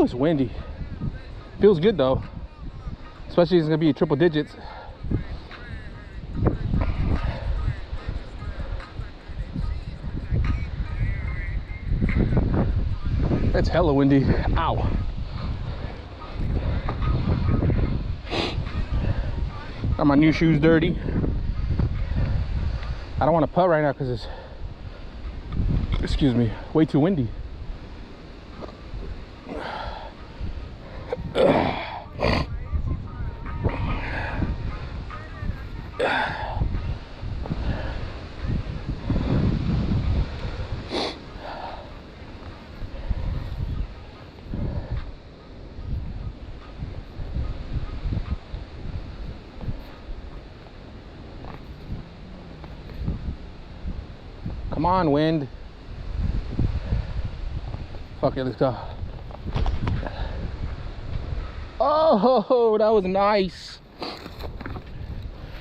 it's windy. Feels good though, especially it's gonna be triple digits. It's hella windy. Ow. Got my new shoes dirty. I don't want to putt right now because it's, excuse me, way too windy. Come on, wind. Fuck it, let's go. Oh, that was nice.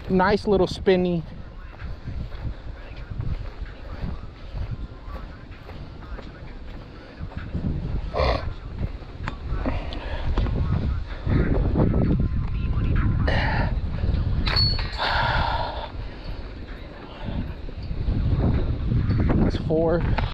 Nice little spinny.